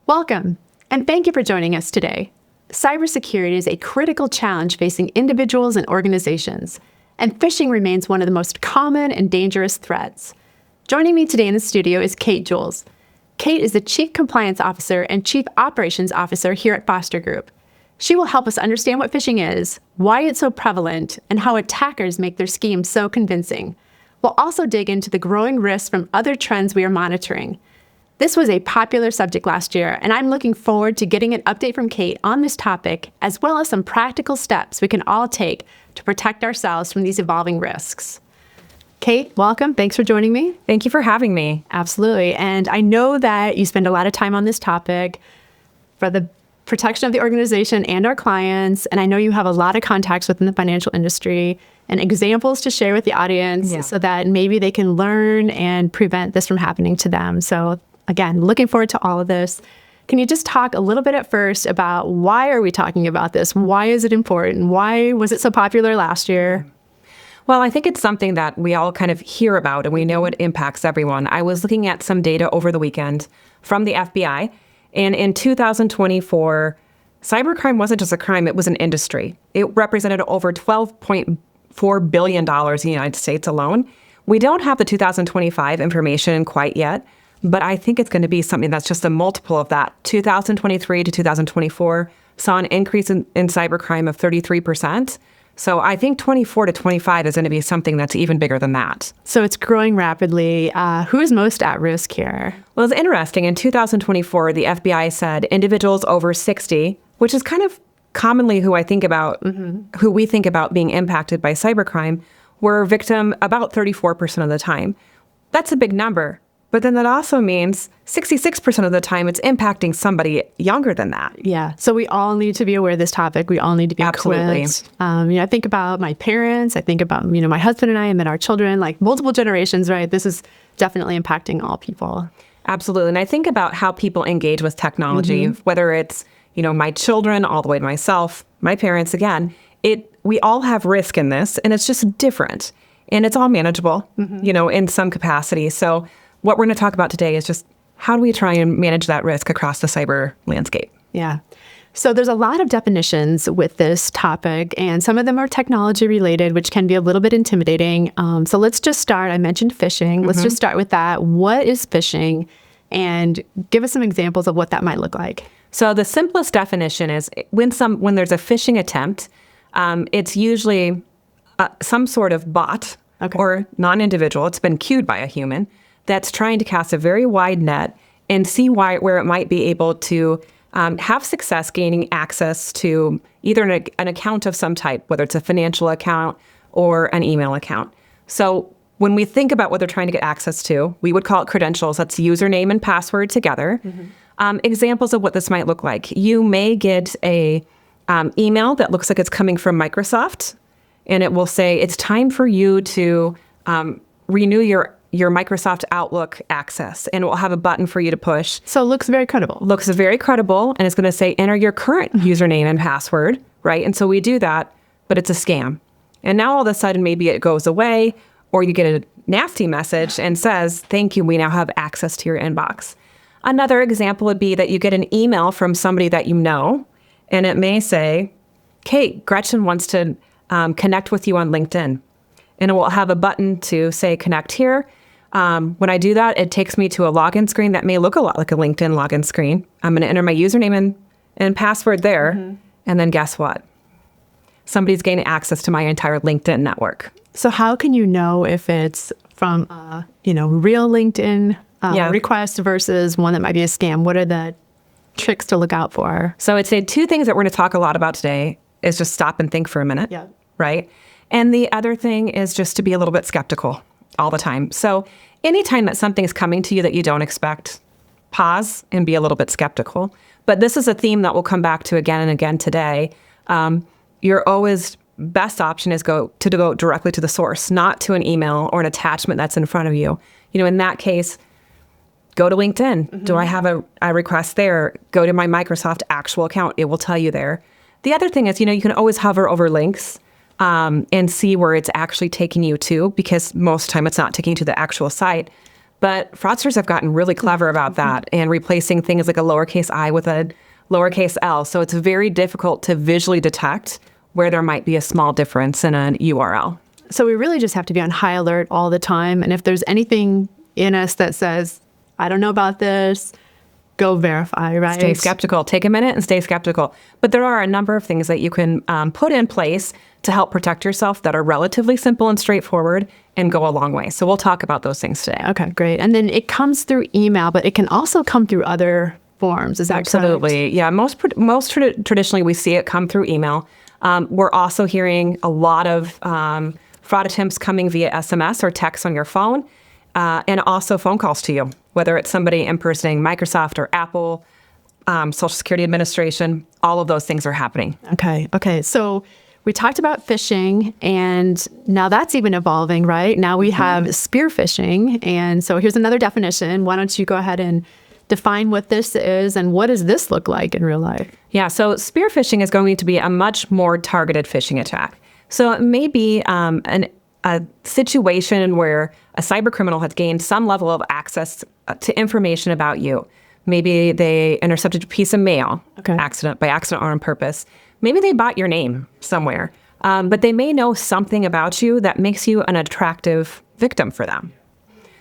Welcome, and thank you for joining us today. Cybersecurity is a critical challenge facing individuals and organizations, and phishing remains one of the most common and dangerous threats. Joining me today in the studio is Kate Juelfs. Kate is the Chief Compliance Officer and Chief Operations Officer here at Foster Group. She will help us understand what phishing is, why it's so prevalent, and how attackers make their schemes so convincing. We'll also dig into the growing risks from other trends we are monitoring. This was a popular subject last year, and I'm looking forward to getting an update from Kate on this topic, as well as some practical steps we can all take to protect ourselves from these evolving risks. Kate, welcome. Thanks for joining me. Thank you for having me. Absolutely. And I know that you spend a lot of time on this topic for the protection of the organization and our clients, and I know you have a lot of contacts within the financial industry and examples to share with the audience so that maybe they can learn and prevent this from happening to them. So again, looking forward to all of this. Can you just talk a little bit at first about why are we talking about this? Why is it important? Why was it so popular last year? Well, I think it's something that we all kind of hear about and we know it impacts everyone. I was looking at some data over the weekend from the FBI, and in 2024, cybercrime wasn't just a crime, it was an industry. It represented over $12.4 billion in the United States alone. We don't have the 2025 information quite yet, but I think it's going to be something that's just a multiple of that. 2023 to 2024 saw an increase in cybercrime of 33%. So I think 24 to 25 is going to be something that's even bigger than that. So it's growing rapidly. Who is most at risk here? Well, it's interesting. In 2024, the FBI said individuals over 60, which is kind of commonly who I think about, who we think about being impacted by cybercrime, were a victim about 34% of the time. That's a big number. But then that also means 66% of the time it's impacting somebody younger than that. Yeah. So we all need to be aware of this topic. We all need to be equipped. I think about my parents. I think about, my husband and I, and then our children, like multiple generations, right? This is definitely impacting all people. Absolutely. And I think about how people engage with technology, whether it's, my children all the way to myself, my parents, again, we all have risk in this, and it's just different. And it's all manageable, in some capacity. So what we're going to talk about today is just how do we try and manage that risk across the cyber landscape? Yeah. So there's a lot of definitions with this topic, and some of them are technology related, which can be a little bit intimidating. So let's just start. I mentioned phishing. Let's just start with that. What is phishing? And give us some examples of what that might look like. So the simplest definition is when there's a phishing attempt, it's usually some sort of bot or non-individual. It's been cued by a human that's trying to cast a very wide net and see where it might be able to have success gaining access to either an account of some type, whether it's a financial account or an email account. So when we think about what they're trying to get access to, we would call it credentials. That's username and password together. Examples of what this might look like. You may get a email that looks like it's coming from Microsoft, and it will say, it's time for you to renew your Microsoft Outlook access, and it will have a button for you to push. So it looks very credible. Looks very credible, and it's going to say, enter your current username and password, right? And so we do that, but it's a scam. And now all of a sudden, maybe it goes away, or you get a nasty message and says, thank you, we now have access to your inbox. Another example would be that you get an email from somebody that you know, and it may say, Kate, Gretchen wants to connect with you on LinkedIn. And it will have a button to say, connect here. When I do that, it takes me to a login screen that may look a lot like a LinkedIn login screen. I'm going to enter my username and password there. And then guess what? Somebody's gaining access to my entire LinkedIn network. So how can you know if it's from, real LinkedIn request versus one that might be a scam? What are the tricks to look out for? So I'd say two things that we're going to talk a lot about today is just stop and think for a minute, right? And the other thing is just to be a little bit skeptical all the time. So anytime that something's coming to you that you don't expect, pause and be a little bit skeptical. But this is a theme that we'll come back to again and again today. Your always best option is to go directly to the source, not to an email or an attachment that's in front of you. In that case, go to LinkedIn. Do I have a request there? Go to my Microsoft actual account. It will tell you there. The other thing is, you can always hover over links and see where it's actually taking you to, because most of the time it's not taking you to the actual site. But fraudsters have gotten really clever about that and replacing things like a lowercase I with a lowercase l. So it's very difficult to visually detect where there might be a small difference in an URL. So we really just have to be on high alert all the time. And if there's anything in us that says, I don't know about this, go verify, right? Stay skeptical. Take a minute and stay skeptical. But there are a number of things that you can put in place to help protect yourself that are relatively simple and straightforward and go a long way. So we'll talk about those things today. Okay, great. And then it comes through email, but it can also come through other forms. Is that Absolutely. correct? Yeah, traditionally we see it come through email. We're also hearing a lot of fraud attempts coming via SMS or text on your phone, and also phone calls to you, whether it's somebody impersonating Microsoft or Apple, Social Security Administration, all of those things are happening. Okay. So we talked about phishing, and now that's even evolving, right? Now we have spear phishing. And so here's another definition. Why don't you go ahead and define what this is and what does this look like in real life? Yeah, so spear phishing is going to be a much more targeted phishing attack. So it may be a situation where a cyber criminal has gained some level of access to information about you. Maybe they intercepted a piece of mail by accident or on purpose. Maybe they bought your name somewhere, but they may know something about you that makes you an attractive victim for them.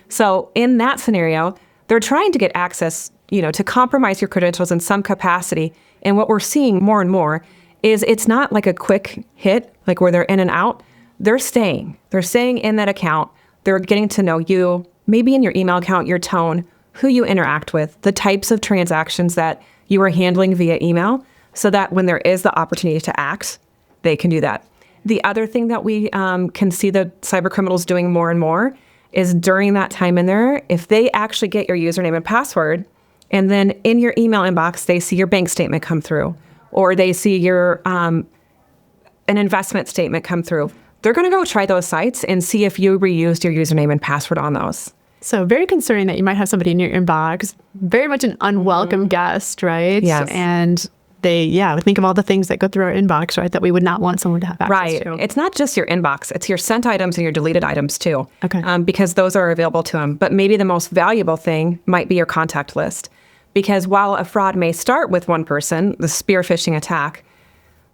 So in that scenario, they're trying to get access, to compromise your credentials in some capacity. And what we're seeing more and more is it's not like a quick hit, like where they're in and out. They're staying. They're staying in that account. They're getting to know you, maybe in your email account, your tone, who you interact with, the types of transactions that you are handling via email, so that when there is the opportunity to act, they can do that. The other thing that we can see the cyber criminals doing more and more is during that time in there, if they actually get your username and password, and then in your email inbox, they see your bank statement come through, or they see your an investment statement come through, they're going to go try those sites and see if you reused your username and password on those. So very concerning that you might have somebody in your inbox, very much an unwelcome guest, right? Yes. And think of all the things that go through our inbox, right, that we would not want someone to have access to. Right. It's not just your inbox. It's your sent items and your deleted items, too. Okay. Because those are available to them. But maybe the most valuable thing might be your contact list. Because while a fraud may start with one person, the spear phishing attack,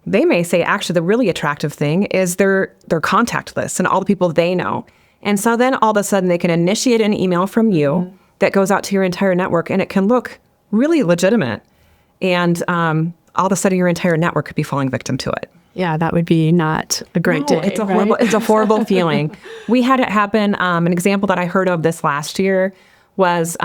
they may say, actually, the really attractive thing is their contact list and all the people they know. And so then all of a sudden they can initiate an email from you that goes out to your entire network, and it can look really legitimate. And all of a sudden your entire network could be falling victim to it. Yeah, that would be not a great day. It's a horrible feeling. We had it happen. An example that I heard of this last year was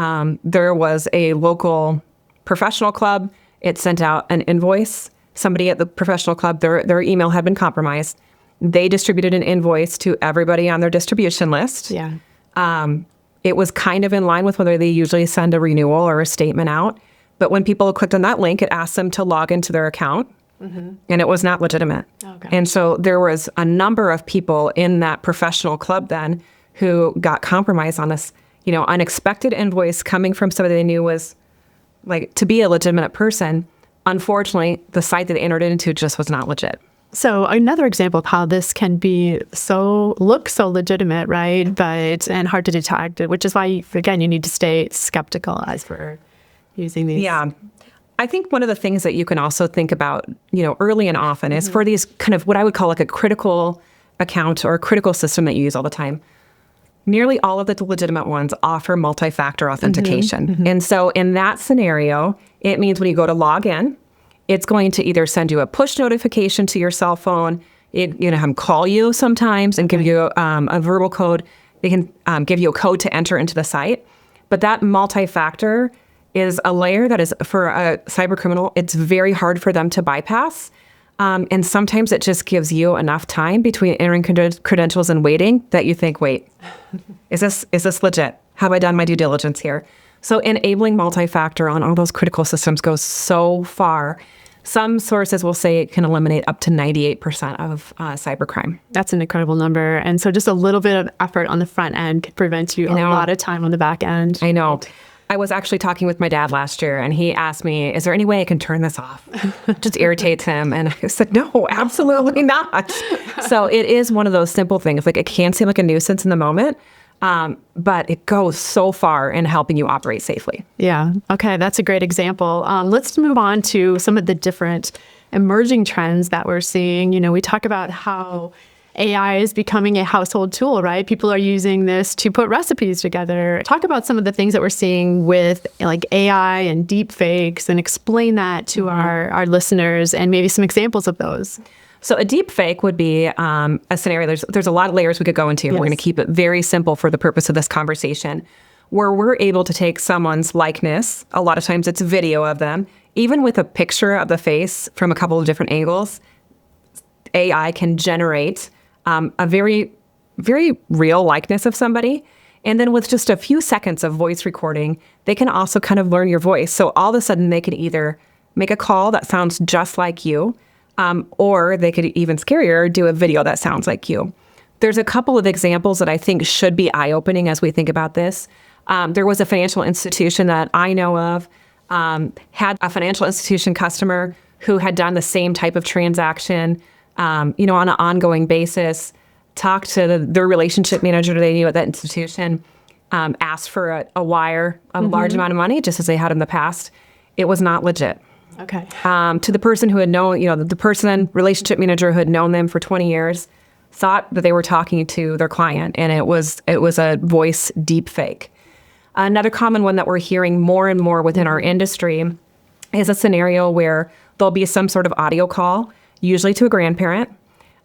there was a local professional club. It sent out an invoice. Somebody at the professional club, their email had been compromised. They distributed an invoice to everybody on their distribution list. Yeah. It was kind of in line with whether they usually send a renewal or a statement out. But when people clicked on that link, it asked them to log into their account, and it was not legitimate. Okay. And so there was a number of people in that professional club then who got compromised on this, unexpected invoice coming from somebody they knew was like to be a legitimate person. Unfortunately, the site that they entered into just was not legit. So another example of how this can be look so legitimate, right? And hard to detect, which is why, again, you need to stay skeptical as for using these. Yeah. I think one of the things that you can also think about, early and often is for these kind of what I would call like a critical account or a critical system that you use all the time. Nearly all of the legitimate ones offer multi-factor authentication. And so in that scenario, it means when you go to log in, it's going to either send you a push notification to your cell phone, have them call you sometimes and give you a verbal code. They can give you a code to enter into the site. But that multi-factor is a layer that is, for a cyber criminal, it's very hard for them to bypass. And sometimes it just gives you enough time between entering credentials and waiting that you think, wait, is this legit? Have I done my due diligence here? So enabling multi-factor on all those critical systems goes so far. Some sources will say it can eliminate up to 98% of cybercrime. That's an incredible number. And so just a little bit of effort on the front end could prevent you a lot of time on the back end. I know. I was actually talking with my dad last year, and he asked me, is there any way I can turn this off? It just irritates him. And I said, no, absolutely not. So it is one of those simple things. Like, it can seem like a nuisance in the moment, But it goes so far in helping you operate safely. Yeah. Okay. That's a great example. Let's move on to some of the different emerging trends that we're seeing. We talk about how AI is becoming a household tool, right? People are using this to put recipes together. Talk about some of the things that we're seeing with like AI and deepfakes, and explain that to our listeners, and maybe some examples of those. So a deep fake would be a scenario. There's a lot of layers we could go into. Yes. We're going to keep it very simple for the purpose of this conversation, where we're able to take someone's likeness. A lot of times it's a video of them, even with a picture of the face from a couple of different angles. AI can generate a very, very real likeness of somebody. And then with just a few seconds of voice recording, they can also kind of learn your voice. So all of a sudden they could either make a call that sounds just like you, or they could, even scarier, do a video that sounds like you. There's a couple of examples that I think should be eye-opening as we think about this. There was a financial institution that I know of, had a financial institution customer who had done the same type of transaction, on an ongoing basis, talked to their relationship manager they knew at that institution, asked for a wire, a large amount of money, just as they had in the past. It was not legit. Okay. To the person who had known, the person, relationship manager who had known them for 20 years, thought that they were talking to their client, and it was a voice deep fake. Another common one that we're hearing more and more within our industry is a scenario where there'll be some sort of audio call, usually to a grandparent,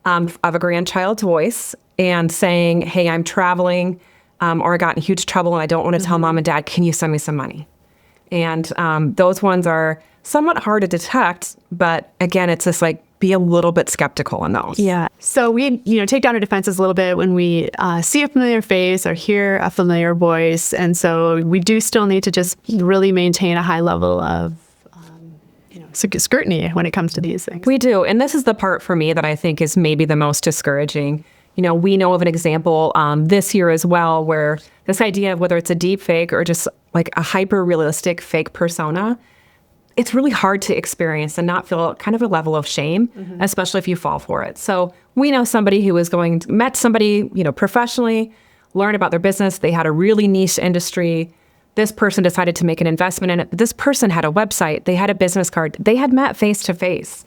of a grandchild's voice, and saying, hey, I'm traveling, or I got in huge trouble and I don't want to tell mom and dad, can you send me some money? And those ones are somewhat hard to detect, but again, it's just like, be a little bit skeptical on those. Yeah. So we, take down our defenses a little bit when we see a familiar face or hear a familiar voice. And so we do still need to just really maintain a high level of scrutiny when it comes to these things. We do. And this is the part for me that I think is maybe the most discouraging. We know of an example this year as well, where this idea of whether it's a deep fake or just like a hyper realistic fake persona, it's really hard to experience and not feel kind of a level of shame, especially if you fall for it. So we know somebody who was met somebody, professionally, learn about their business. They had a really niche industry. This person decided to make an investment in it. This person had a website. They had a business card. They had met face to face.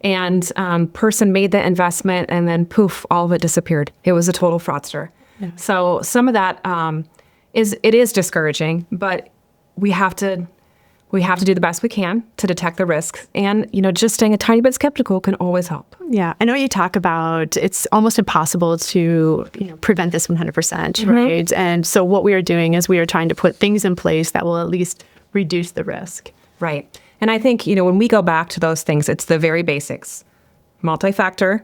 And person made the investment, and then poof, all of it disappeared. It was a total fraudster. Yeah. So some of that is discouraging, but we have to do the best we can to detect the risks. And, just staying a tiny bit skeptical can always help. Yeah. I know you talk about it's almost impossible to prevent this 100%, right? And so what we are doing is we are trying to put things in place that will at least reduce the risk. Right. And I think, when we go back to those things, it's the very basics. Multi-factor.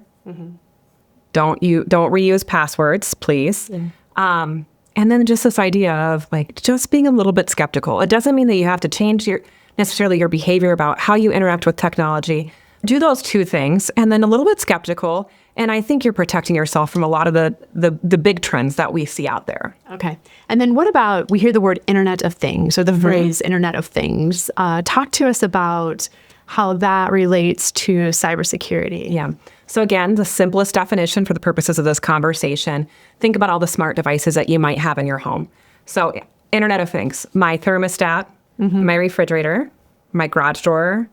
Don't reuse passwords, please. Yeah. And then just this idea of just being a little bit skeptical. It doesn't mean that you have to change necessarily your behavior about how you interact with technology. Do those two things, and then a little bit skeptical. And I think you're protecting yourself from a lot of the big trends that we see out there. Okay. And then what about, we hear the word Internet of Things, or the phrase Internet of Things. Talk to us about how that relates to cybersecurity. Yeah. So again, the simplest definition for the purposes of this conversation, think about all the smart devices that you might have in your home. So Internet of Things, my thermostat, my refrigerator, my garage door,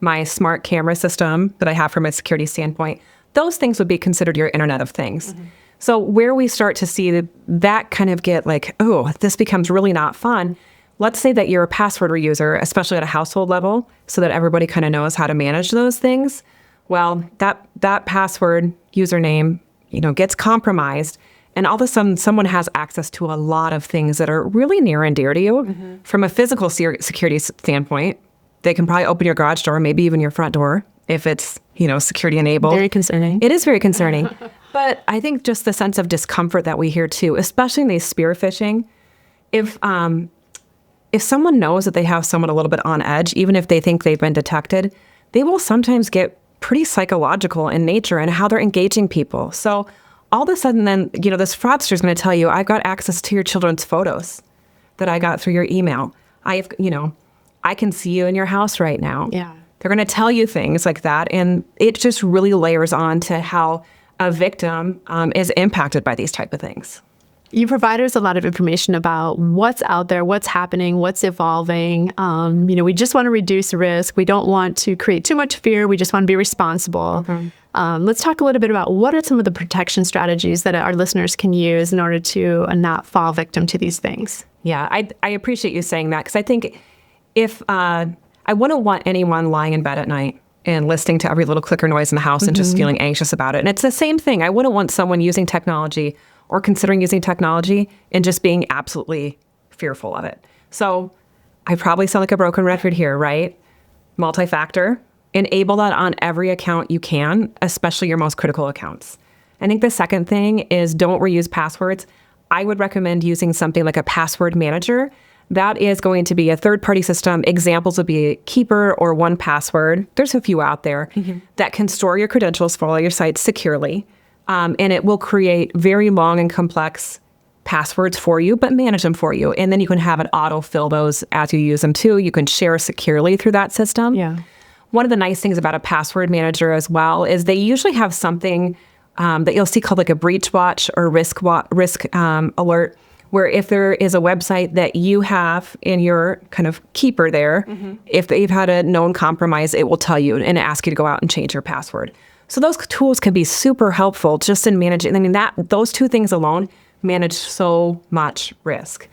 my smart camera system that I have from a security standpoint, those things would be considered your Internet of Things. So where we start to see that kind of get this becomes really not fun. Let's say that you're a password reuser, especially at a household level, so that everybody kind of knows how to manage those things. Well, that password username, gets compromised, and all of a sudden someone has access to a lot of things that are really near and dear to you. From a physical security standpoint, they can probably open your garage door, maybe even your front door, if it's, security enabled. Very concerning. It is very concerning. But I think just the sense of discomfort that we hear too, especially in these spear phishing, if someone knows that they have someone a little bit on edge, even if they think they've been detected, they will sometimes get pretty psychological in nature and how they're engaging people. So all of a sudden then, this fraudster is going to tell you, I've got access to your children's photos that I got through your email. I can see you in your house right now. Yeah. They're going to tell you things like that. And it just really layers on to how a victim is impacted by these type of things. You provide us a lot of information about what's out there, what's happening, what's evolving. We just want to reduce risk. We don't want to create too much fear. We just want to be responsible. Let's talk a little bit about what are some of the protection strategies that our listeners can use in order to not fall victim to these things. Yeah, I appreciate you saying that, because I think if I wouldn't want anyone lying in bed at night and listening to every little clicker noise in the house and just feeling anxious about it. And it's the same thing. I wouldn't want someone using technology or considering using technology and just being absolutely fearful of it. So I probably sound like a broken record here, right? Multi-factor, enable that on every account you can, especially your most critical accounts. I think the second thing is don't reuse passwords. I would recommend using something like a password manager. That is going to be a third-party system. Examples would be Keeper or 1Password. There's a few out there that can store your credentials for all your sites securely. And it will create very long and complex passwords for you, but manage them for you. And then you can have it auto-fill those as you use them too. You can share securely through that system. Yeah. One of the nice things about a password manager as well is they usually have something that you'll see called like a breach watch or risk alert, where if there is a website that you have in your kind of keeper there, if they've had a known compromise, it will tell you and ask you to go out and change your password. So those tools can be super helpful just in managing. I mean, those two things alone manage so much risk.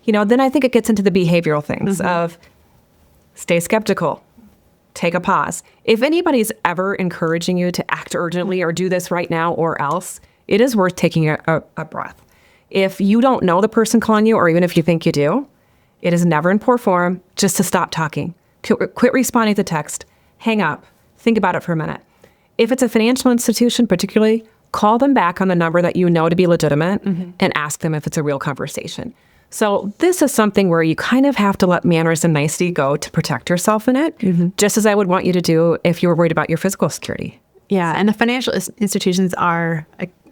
Then I think it gets into the behavioral things of stay skeptical, take a pause. If anybody's ever encouraging you to act urgently or do this right now or else, it is worth taking a breath. If you don't know the person calling you, or even if you think you do, it is never in poor form just to stop talking. Quit responding to text. Hang up. Think about it for a minute. If it's a financial institution particularly, call them back on the number that you know to be legitimate and ask them if it's a real conversation. So this is something where you kind of have to let manners and nicety go to protect yourself in it, just as I would want you to do if you were worried about your physical security. Yeah, and the financial institutions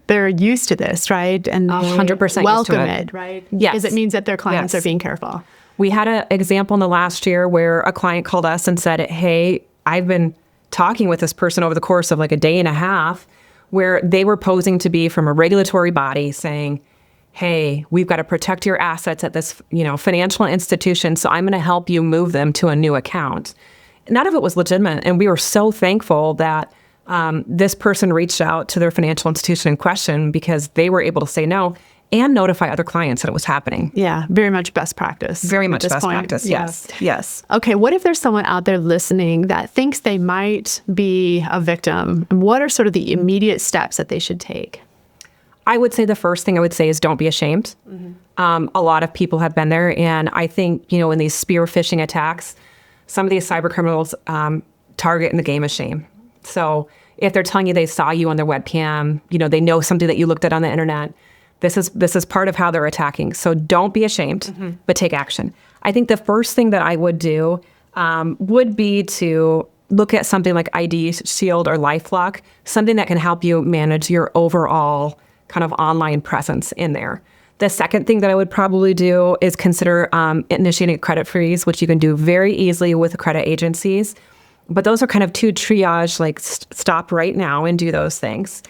they're used to this, right? And 100% welcome it, right? Yes. Because it means that their clients are being careful. We had an example in the last year where a client called us and said, hey, I've been talking with this person over the course of like a day and a half, where they were posing to be from a regulatory body saying, hey, we've got to protect your assets at this, financial institution, so I'm going to help you move them to a new account. None of it was legitimate, and we were so thankful that this person reached out to their financial institution in question, because they were able to say no and notify other clients that it was happening. Yeah, very much best practice. Very much best practice, yes. Yes. Okay, what if there's someone out there listening that thinks they might be a victim? What are sort of the immediate steps that they should take? I would say the first thing I would say is don't be ashamed. A lot of people have been there. And I think, in these spear phishing attacks, some of these cyber criminals target in the game of shame. So if they're telling you they saw you on their webcam, they know something that you looked at on the internet, this is part of how they're attacking. So don't be ashamed, but take action. I think the first thing that I would do would be to look at something like ID Shield or LifeLock, something that can help you manage your overall kind of online presence in there. The second thing that I would probably do is consider initiating a credit freeze, which you can do very easily with the credit agencies. But those are kind of two triage, like stop right now and do those things.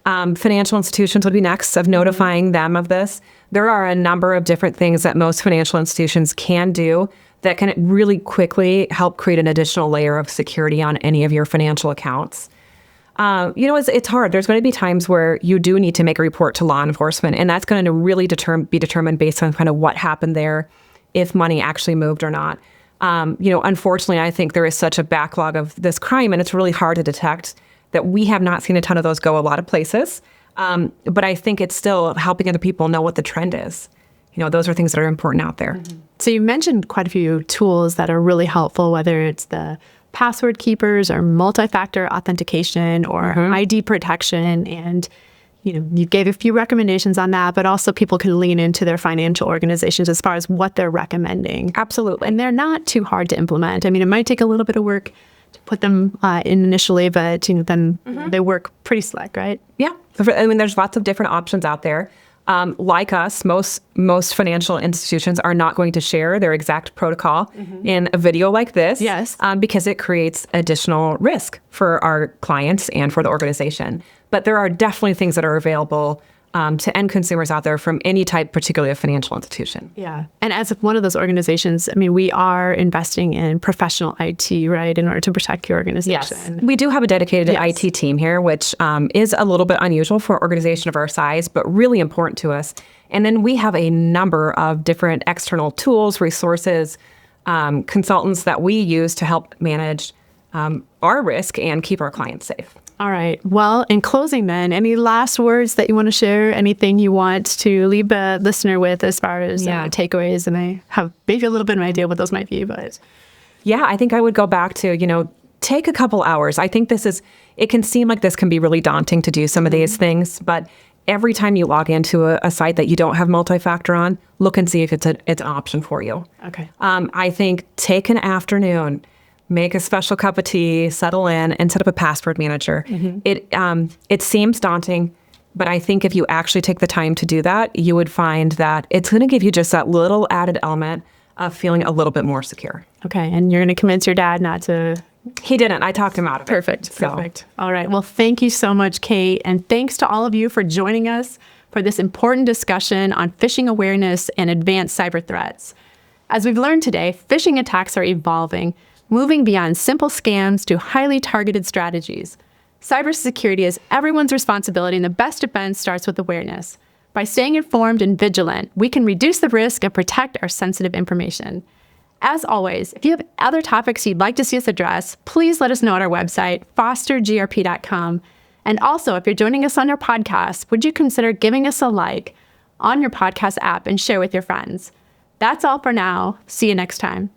Financial institutions would be next, of notifying them of this. There are a number of different things that most financial institutions can do that can really quickly help create an additional layer of security on any of your financial accounts. It's hard. There's going to be times where you do need to make a report to law enforcement, and that's going to really be determined based on kind of what happened there, if money actually moved or not. Unfortunately, I think there is such a backlog of this crime, and it's really hard to detect, that we have not seen a ton of those go a lot of places. But I think it's still helping other people know what the trend is. Those are things that are important out there. So you mentioned quite a few tools that are really helpful, whether it's the password keepers or multi-factor authentication or ID protection. And, you gave a few recommendations on that, but also people can lean into their financial organizations as far as what they're recommending. Absolutely. And they're not too hard to implement. I mean, it might take a little bit of work to put them in initially, but then they work pretty slick, right? Yeah. There's lots of different options out there. Like us, most financial institutions are not going to share their exact protocol in a video like this, because it creates additional risk for our clients and for the organization. But there are definitely things that are available to end consumers out there from any type, particularly a financial institution. Yeah. And as one of those organizations, I mean, we are investing in professional IT, right, in order to protect your organization. Yes. We do have a dedicated IT team here, which is a little bit unusual for an organization of our size, but really important to us. And then we have a number of different external tools, resources, consultants that we use to help manage our risk and keep our clients safe. All right. Well, in closing then, any last words that you want to share? Anything you want to leave the listener with as far as takeaways? And I have maybe a little bit of an idea what those might be, but... Yeah, I think I would go back to, take a couple hours. I think it can seem like this can be really daunting to do some of these things, but every time you log into a site that you don't have multi-factor on, look and see if it's an option for you. Okay. I think take an afternoon, make a special cup of tea, settle in, and set up a password manager. It seems daunting, but I think if you actually take the time to do that, you would find that it's going to give you just that little added element of feeling a little bit more secure. Okay, and you're going to convince your dad not to... He didn't. I talked him out of it. Perfect. All right. Well, thank you so much, Kate. And thanks to all of you for joining us for this important discussion on phishing awareness and advanced cyber threats. As we've learned today, phishing attacks are evolving, moving beyond simple scams to highly targeted strategies. Cybersecurity is everyone's responsibility, and the best defense starts with awareness. By staying informed and vigilant, we can reduce the risk and protect our sensitive information. As always, if you have other topics you'd like to see us address, please let us know at our website, fostergrp.com. And also, if you're joining us on our podcast, would you consider giving us a like on your podcast app and share with your friends? That's all for now. See you next time.